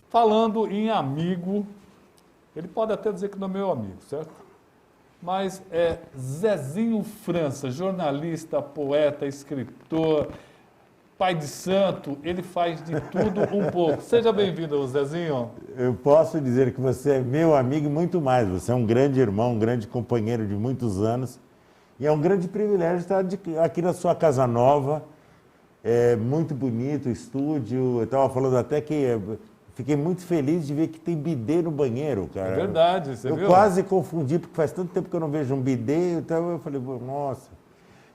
Falando em amigo, ele pode até dizer que não é meu amigo, certo? Mas é Zezinho França, jornalista, poeta, escritor, pai de santo, ele faz de tudo um pouco. Seja bem-vindo, Zezinho. Eu posso dizer que você é meu amigo e muito mais. Você é um grande irmão, um grande companheiro de muitos anos. E é um grande privilégio estar aqui na sua casa nova. É muito bonito o estúdio. Eu estava falando até que fiquei muito feliz de ver que tem bidê no banheiro, cara. É verdade, você viu? Eu quase confundi, porque faz tanto tempo que eu não vejo um bidê. Então eu falei, nossa,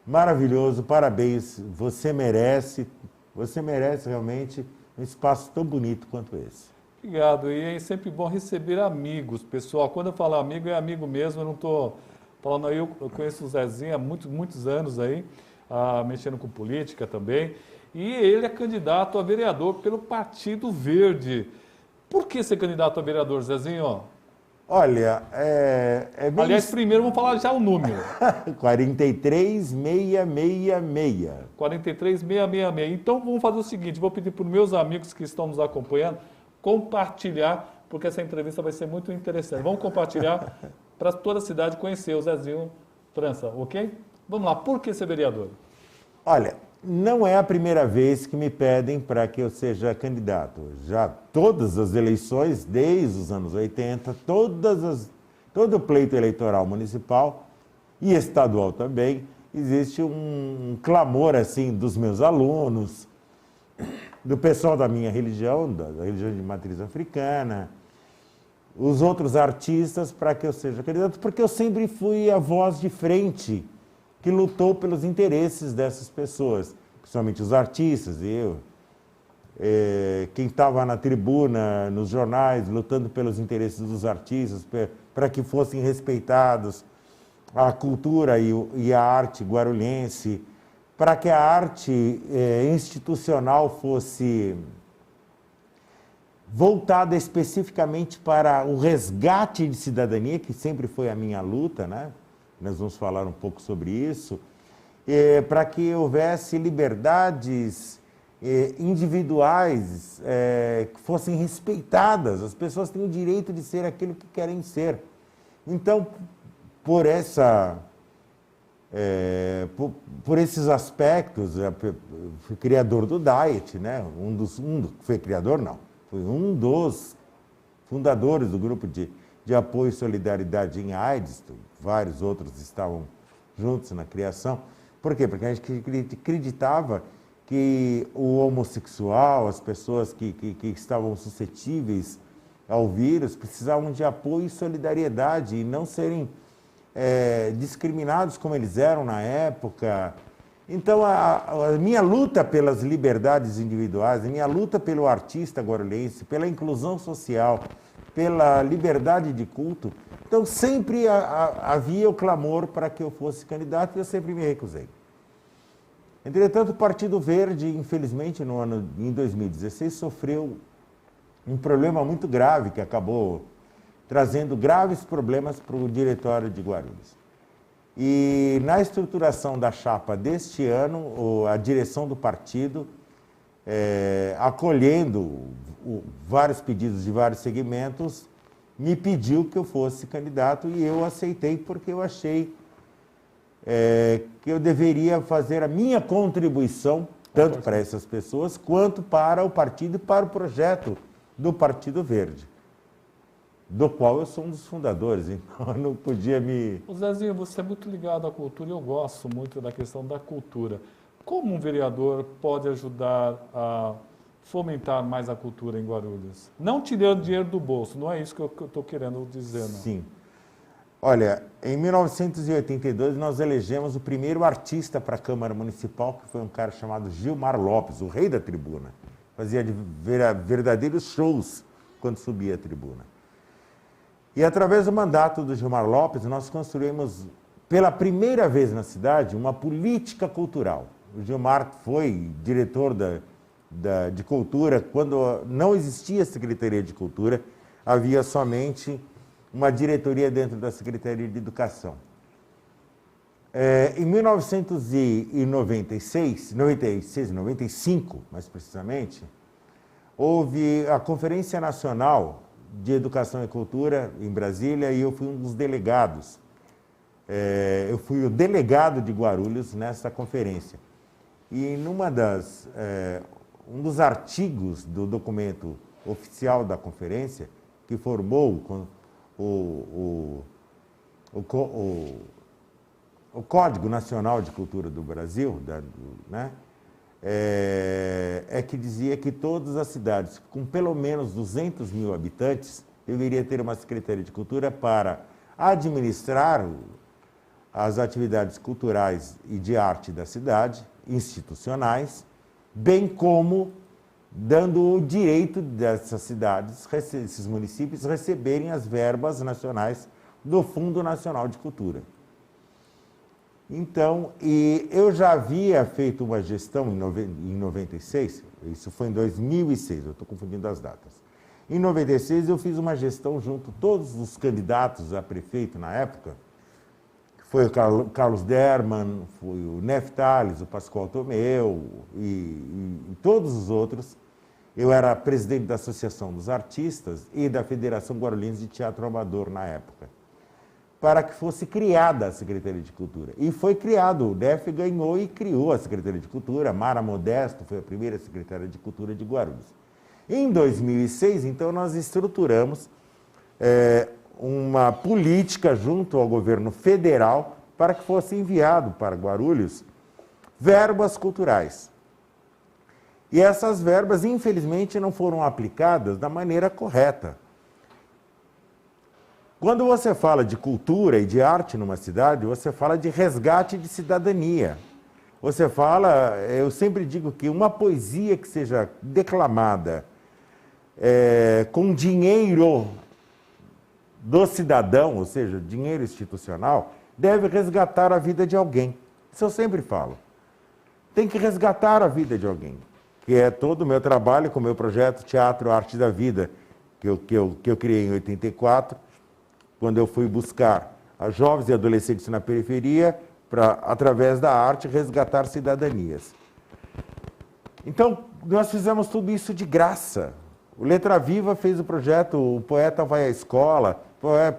maravilhoso, parabéns. Você merece realmente um espaço tão bonito quanto esse. Obrigado. E é sempre bom receber amigos, pessoal. Quando eu falo amigo, é amigo mesmo. Eu não estou falando aí, eu conheço o Zezinho há muitos anos aí, mexendo com política também. E ele é candidato a vereador pelo Partido Verde. Por que ser candidato a vereador, Zezinho? Olha, bem... Aliás, primeiro vamos falar já o número. 43666. 43666. Então vamos fazer o seguinte, vou pedir para os meus amigos que estão nos acompanhando compartilhar, porque essa entrevista vai ser muito interessante. Vamos compartilhar para toda a cidade conhecer o Zezinho França, ok? Vamos lá, por que ser vereador? Olha, não é a primeira vez que me pedem para que eu seja candidato. Já todas as eleições, desde os anos 80, todo o pleito eleitoral municipal e estadual também, existe um clamor assim dos meus alunos, do pessoal da minha religião, da religião de matriz africana, os outros artistas, para que eu seja candidato, porque eu sempre fui a voz de frente que lutou pelos interesses dessas pessoas, principalmente os artistas, quem estava na tribuna, nos jornais, lutando pelos interesses dos artistas, para que fossem respeitados a cultura e a arte guarulhense, para que a arte institucional fosse voltada especificamente para o resgate de cidadania, que sempre foi a minha luta, né? Nós vamos falar um pouco sobre isso, para que houvesse liberdades individuais que fossem respeitadas. As pessoas têm o direito de ser aquilo que querem ser. Então, por esses aspectos, fui criador do Diet, né? Foi criador, não. Fui um dos fundadores do grupo de apoio e solidariedade em AIDS. Vários outros estavam juntos na criação. Por quê? Porque a gente acreditava que o homossexual, as pessoas que estavam suscetíveis ao vírus, precisavam de apoio e solidariedade e não serem discriminados como eles eram na época. Então, a minha luta pelas liberdades individuais, a minha luta pelo artista guarulhense, pela inclusão social, pela liberdade de culto, então sempre havia o clamor para que eu fosse candidato e eu sempre me recusei. Entretanto, o Partido Verde, infelizmente, em 2016, sofreu um problema muito grave que acabou trazendo graves problemas para o diretório de Guarulhos. E na estruturação da chapa deste ano, a direção do partido, acolhendo vários pedidos de vários segmentos, me pediu que eu fosse candidato e eu aceitei porque eu achei que eu deveria fazer a minha contribuição, tanto para essas pessoas, quanto para o partido e para o projeto do Partido Verde, do qual eu sou um dos fundadores, então eu não podia me... Ô Zezinho, você é muito ligado à cultura e eu gosto muito da questão da cultura. Como um vereador pode ajudar a fomentar mais a cultura em Guarulhos? Não tirando dinheiro do bolso, não é isso que eu estou querendo dizer, não. Sim. Olha, em 1982 nós elegemos o primeiro artista para a Câmara Municipal, que foi um cara chamado Gilmar Lopes, o rei da tribuna. Fazia verdadeiros shows quando subia a tribuna. E através do mandato do Gilmar Lopes, nós construímos, pela primeira vez na cidade, uma política cultural. O Gilmar foi diretor de cultura quando não existia Secretaria de Cultura, havia somente uma diretoria dentro da Secretaria de Educação. Em 1996, 95, mais precisamente, houve a Conferência Nacional de Educação e Cultura em Brasília e eu fui um dos delegados. Eu fui o delegado de Guarulhos nessa conferência. E um dos artigos do documento oficial da conferência, que formou o Código Nacional de Cultura do Brasil, né? Que dizia que todas as cidades com pelo menos 200 mil habitantes deveriam ter uma Secretaria de Cultura para administrar as atividades culturais e de arte da cidade, institucionais, bem como dando o direito dessas cidades, esses municípios, receberem as verbas nacionais do Fundo Nacional de Cultura. Então, eu já havia feito uma gestão em 96, isso foi em 2006, eu estou confundindo as datas. Em 96 eu fiz uma gestão junto a todos os candidatos a prefeito na época, que foi o Carlos Derman, foi o Neftales, o Pascoal Tomeu e todos os outros. Eu era presidente da Associação dos Artistas e da Federação Guarulhense de Teatro Amador na época, para que fosse criada a Secretaria de Cultura. E foi criado, o DEF ganhou e criou a Secretaria de Cultura, Mara Modesto foi a primeira secretária de Cultura de Guarulhos. Em 2006, então, nós estruturamos uma política junto ao governo federal para que fosse enviado para Guarulhos verbas culturais. E essas verbas, infelizmente, não foram aplicadas da maneira correta. Quando você fala de cultura e de arte numa cidade, você fala de resgate de cidadania. Você fala, eu sempre digo que uma poesia que seja declamada com dinheiro do cidadão, ou seja, dinheiro institucional, deve resgatar a vida de alguém. Isso eu sempre falo. Tem que resgatar a vida de alguém, que é todo o meu trabalho com o meu projeto Teatro Arte da Vida, que eu criei em 84, quando eu fui buscar as jovens e adolescentes na periferia para, através da arte, resgatar cidadanias. Então, nós fizemos tudo isso de graça. O Letra Viva fez o projeto O Poeta Vai à Escola,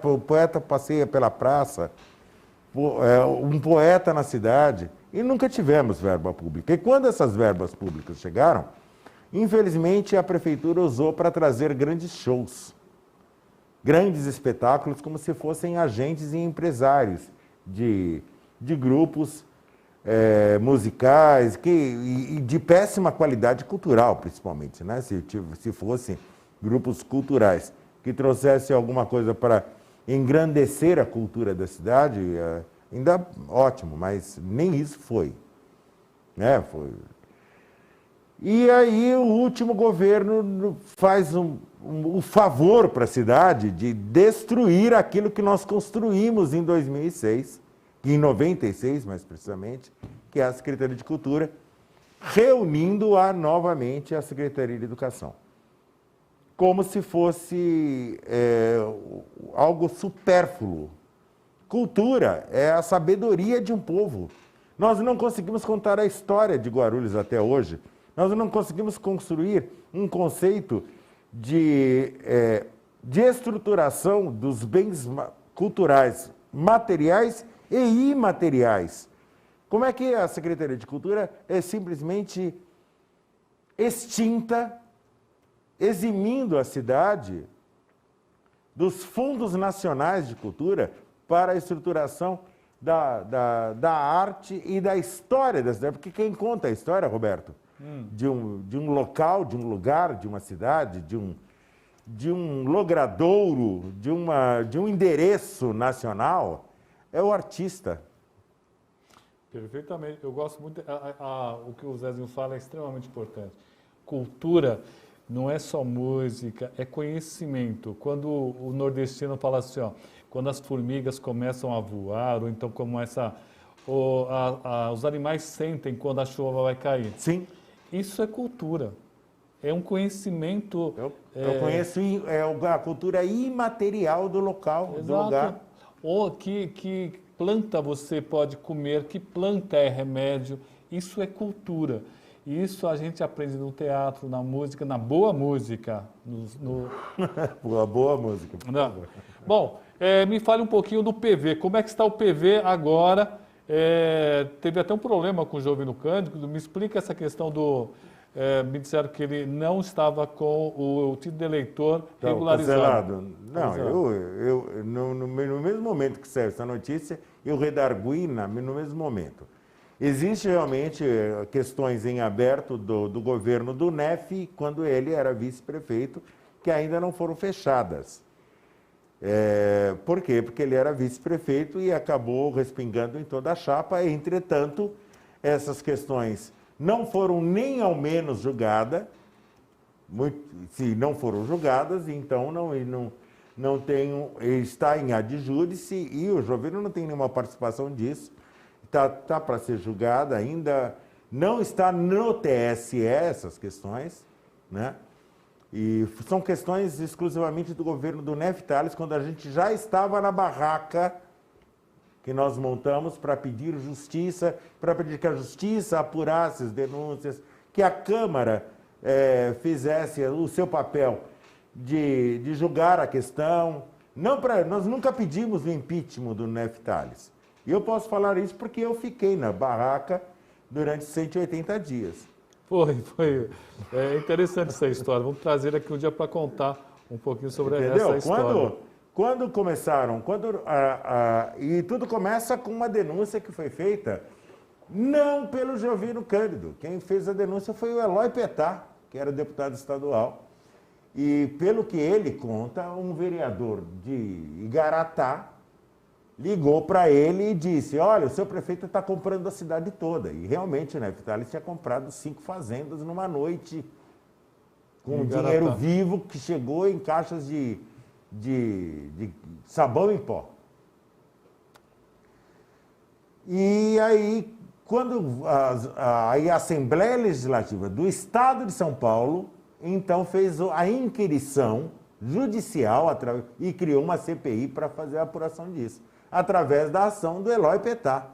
o Poeta Passeia pela Praça, um poeta na cidade, e nunca tivemos verba pública. E quando essas verbas públicas chegaram, infelizmente a prefeitura usou para trazer grandes shows, grandes espetáculos, como se fossem agentes e empresários de grupos musicais e de péssima qualidade cultural, principalmente, né? Se fossem grupos culturais que trouxessem alguma coisa para engrandecer a cultura da cidade, ainda ótimo, mas nem isso foi, né? E aí o último governo faz um favor para a cidade de destruir aquilo que nós construímos em 2006, em 96 mais precisamente, que é a Secretaria de Cultura, reunindo-a novamente a Secretaria de Educação, como se fosse algo supérfluo. Cultura é a sabedoria de um povo. Nós não conseguimos contar a história de Guarulhos até hoje. Nós não conseguimos construir um conceito de estruturação dos bens culturais materiais e imateriais. Como é que a Secretaria de Cultura é simplesmente extinta, eximindo a cidade dos fundos nacionais de cultura para a estruturação da arte e da história da cidade? Porque quem conta a história, Roberto, de um local, de um lugar, de uma cidade, de um logradouro, de um endereço nacional, é o artista. Perfeitamente. Eu gosto muito. O que o Zezinho fala é extremamente importante. Cultura não é só música, é conhecimento. Quando o nordestino fala assim, ó, quando as formigas começam a voar, ou então começa, os animais sentem quando a chuva vai cair. Sim. Isso é cultura. É um conhecimento. Eu conheço a cultura imaterial do local, Exato. do lugar. Ou que planta você pode comer, que planta é remédio. Isso é cultura. Isso a gente aprende no teatro, na música, na boa música. Boa música, por Não. favor. Bom, me fale um pouquinho do PV. Como é que está o PV agora? Teve até um problema com o Jovino Cândido. Me explica essa questão do... me disseram que ele não estava com o título de eleitor regularizado. Cancelado. Não, no mesmo momento que saiu essa notícia, eu redargui no mesmo momento. Existem realmente questões em aberto do governo do NEF, quando ele era vice-prefeito, que ainda não foram fechadas. Por quê? Porque ele era vice-prefeito e acabou respingando em toda a chapa. Entretanto, essas questões não foram nem ao menos julgadas. Se não foram julgadas, então não tem, está em ad júdice e o Jovino não tem nenhuma participação disso. Tá para ser julgada ainda, não está no TSE essas questões, né? E são questões exclusivamente do governo do Neff Tales, quando a gente já estava na barraca que nós montamos para pedir justiça, para pedir que a justiça apurasse as denúncias, que a Câmara fizesse o seu papel de julgar a questão. Nós nunca pedimos o impeachment do Neff Tales. E eu posso falar isso porque eu fiquei na barraca durante 180 dias. Foi. É interessante essa história. Vamos trazer aqui um dia para contar um pouquinho sobre essa história. Quando começaram, e tudo começa com uma denúncia que foi feita não pelo Jovino Cândido. Quem fez a denúncia foi o Eloy Petá, que era deputado estadual. E pelo que ele conta, um vereador de Igaratá ligou para ele e disse: olha, o seu prefeito está comprando a cidade toda. E realmente o Neff Tales tinha comprado 5 fazendas numa noite, com dinheiro vivo que chegou em caixas de sabão em pó. E aí, quando a Assembleia Legislativa do Estado de São Paulo, então fez a inquirição judicial e criou uma CPI para fazer a apuração disso, através da ação do Eloy Petá.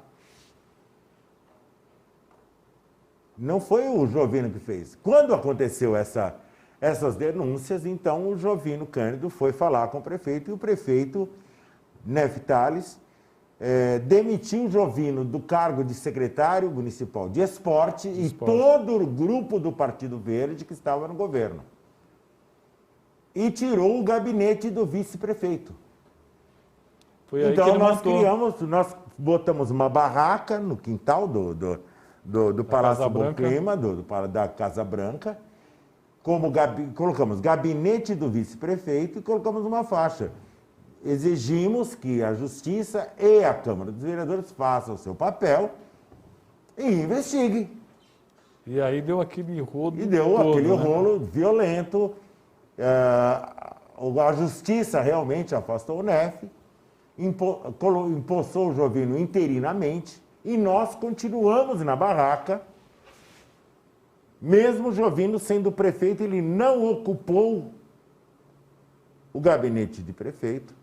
Não foi o Jovino que fez. Quando aconteceu essas denúncias, então o Jovino Cândido foi falar com o prefeito e o prefeito Neff Tales demitiu o Jovino do cargo de secretário municipal de esporte e todo o grupo do Partido Verde que estava no governo. E tirou o gabinete do vice-prefeito. Então nós botamos uma barraca no quintal do Palácio Bom Clima, da Casa Branca, colocamos gabinete do vice-prefeito e colocamos uma faixa. Exigimos que a Justiça e a Câmara dos Vereadores façam o seu papel e investiguem. E aí deu aquele rolo. E deu aquele rolo violento. A Justiça realmente afastou o Neff, impulsou o Jovino interinamente e nós continuamos na barraca. Mesmo o Jovino sendo prefeito, ele não ocupou o gabinete de prefeito.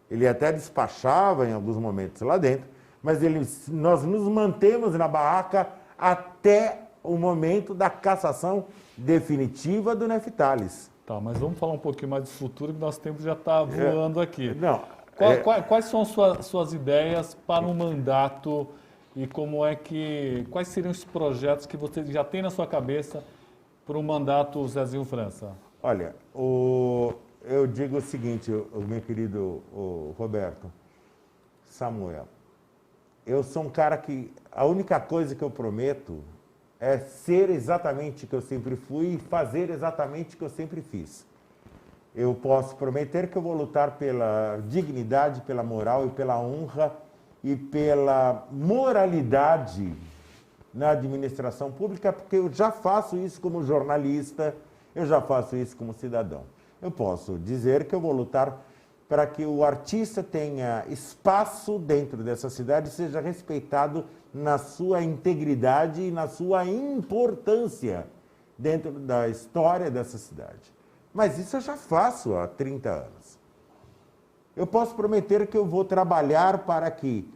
Ele até despachava em alguns momentos lá dentro, mas nós nos mantemos na barraca até o momento da cassação definitiva do Neff Tales. Tá, mas vamos falar um pouquinho mais do futuro, que nosso tempo já está voando aqui. Não, quais são suas ideias para um mandato e quais seriam os projetos que você já tem na sua cabeça para um mandato Zezinho França? Olha, eu digo o seguinte, meu querido Roberto, Samuel, eu sou um cara que a única coisa que eu prometo é ser exatamente o que eu sempre fui e fazer exatamente o que eu sempre fiz. Eu posso prometer que eu vou lutar pela dignidade, pela moral e pela honra e pela moralidade na administração pública, porque eu já faço isso como jornalista, eu já faço isso como cidadão. Eu posso dizer que eu vou lutar para que o artista tenha espaço dentro dessa cidade e seja respeitado na sua integridade e na sua importância dentro da história dessa cidade. Mas isso eu já faço há 30 anos. Eu posso prometer que eu vou trabalhar para que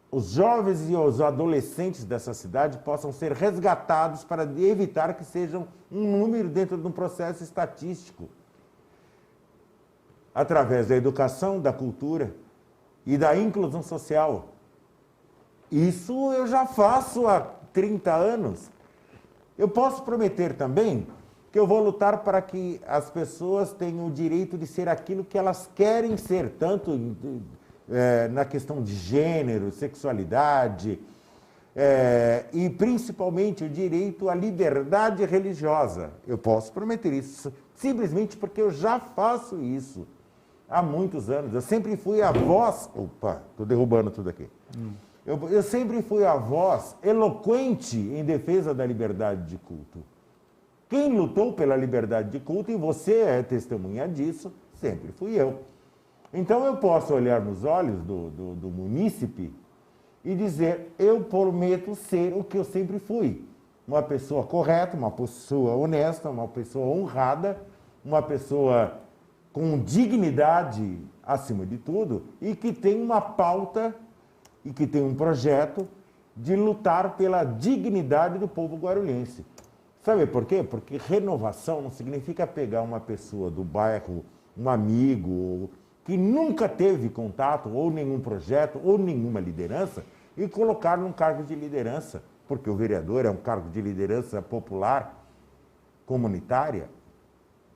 os jovens e os adolescentes dessa cidade possam ser resgatados para evitar que sejam um número dentro de um processo estatístico. Através da educação, da cultura e da inclusão social. Isso eu já faço há 30 anos. Eu posso prometer também que eu vou lutar para que as pessoas tenham o direito de ser aquilo que elas querem ser, tanto na questão de gênero, sexualidade, e principalmente o direito à liberdade religiosa. Eu posso prometer isso, simplesmente porque eu já faço isso há muitos anos. Eu sempre fui a voz... Opa, estou derrubando tudo aqui. Eu sempre fui a voz eloquente em defesa da liberdade de culto. Quem lutou pela liberdade de culto, e você é testemunha disso, sempre fui eu. Então eu posso olhar nos olhos do munícipe e dizer, eu prometo ser o que eu sempre fui. Uma pessoa correta, uma pessoa honesta, uma pessoa honrada, uma pessoa com dignidade acima de tudo e que tem uma pauta e que tem um projeto de lutar pela dignidade do povo guarulhense. Sabe por quê? Porque renovação não significa pegar uma pessoa do bairro, um amigo, que nunca teve contato, ou nenhum projeto, ou nenhuma liderança, e colocar num cargo de liderança, porque o vereador é um cargo de liderança popular, comunitária.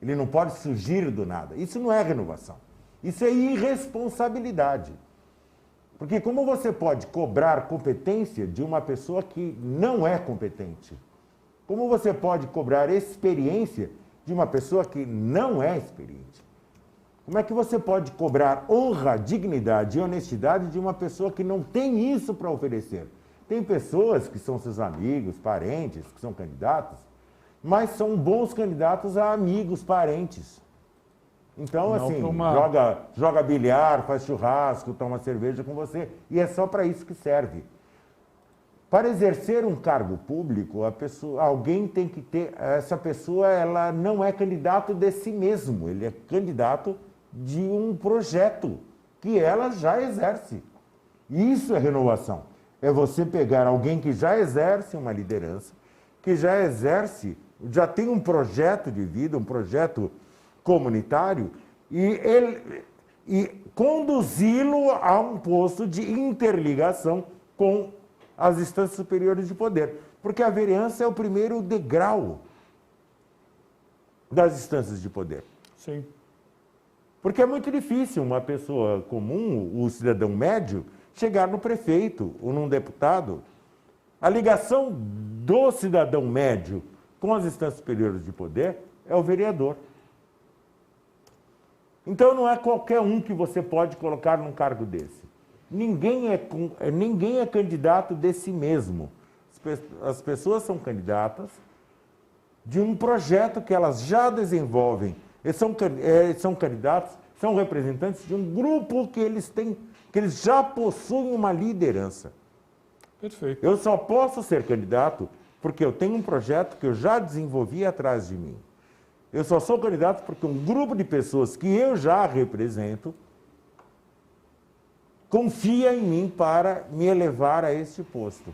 Ele não pode surgir do nada. Isso não é renovação. Isso é irresponsabilidade. Porque como você pode cobrar competência de uma pessoa que não é competente? Como você pode cobrar experiência de uma pessoa que não é experiente? Como é que você pode cobrar honra, dignidade e honestidade de uma pessoa que não tem isso para oferecer? Tem pessoas que são seus amigos, parentes, que são candidatos, mas são bons candidatos a amigos, parentes. Então, não assim, joga bilhar, faz churrasco, toma cerveja com você, e é só para isso que serve. Para exercer um cargo público, alguém tem que ter... Essa pessoa, ela não é candidato de si mesmo, ele é candidato de um projeto que ela já exerce. Isso é renovação. É você pegar alguém que já exerce uma liderança, que já exerce, já tem um projeto de vida, um projeto comunitário, e conduzi-lo a um posto de interligação com as instâncias superiores de poder. Porque a vereança é o primeiro degrau das instâncias de poder. Sim. Porque é muito difícil uma pessoa comum, o cidadão médio, chegar no prefeito ou num deputado. A ligação do cidadão médio com as instâncias superiores de poder é o vereador. Então não é qualquer um que você pode colocar num cargo desse. Ninguém é candidato de si mesmo. As pessoas são candidatas de um projeto que elas já desenvolvem. Eles são candidatos, são representantes de um grupo que eles já possuem uma liderança. Perfeito. Eu só posso ser candidato porque eu tenho um projeto que eu já desenvolvi atrás de mim. Eu só sou candidato porque um grupo de pessoas que eu já represento confia em mim para me elevar a este posto.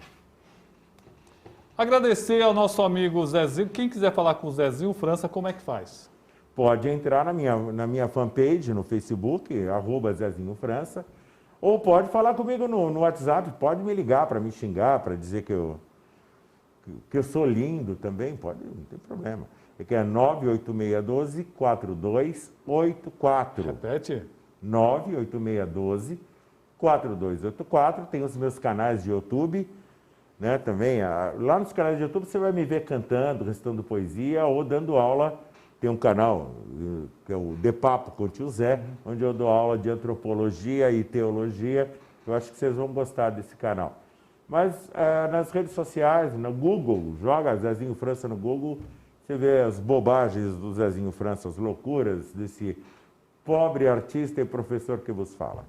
Agradecer ao nosso amigo Zezinho. Quem quiser falar com o Zezinho França, como é que faz? Pode entrar na minha fanpage no Facebook, @ZezinhoFrança, ou pode falar comigo no WhatsApp, pode me ligar para me xingar, para dizer que eu sou lindo também, pode, não tem problema. É que é 98612-4284. Repete. 98612-4284. Tem os meus canais de YouTube, né, também. Lá nos canais de YouTube você vai me ver cantando, recitando poesia ou dando aula. Tem um canal que é o De Papo com o Tio Zé, onde eu dou aula de antropologia e teologia. Eu acho que vocês vão gostar desse canal. Mas nas redes sociais, no Google, joga Zezinho França no Google, você vê as bobagens do Zezinho França, as loucuras desse pobre artista e professor que vos fala.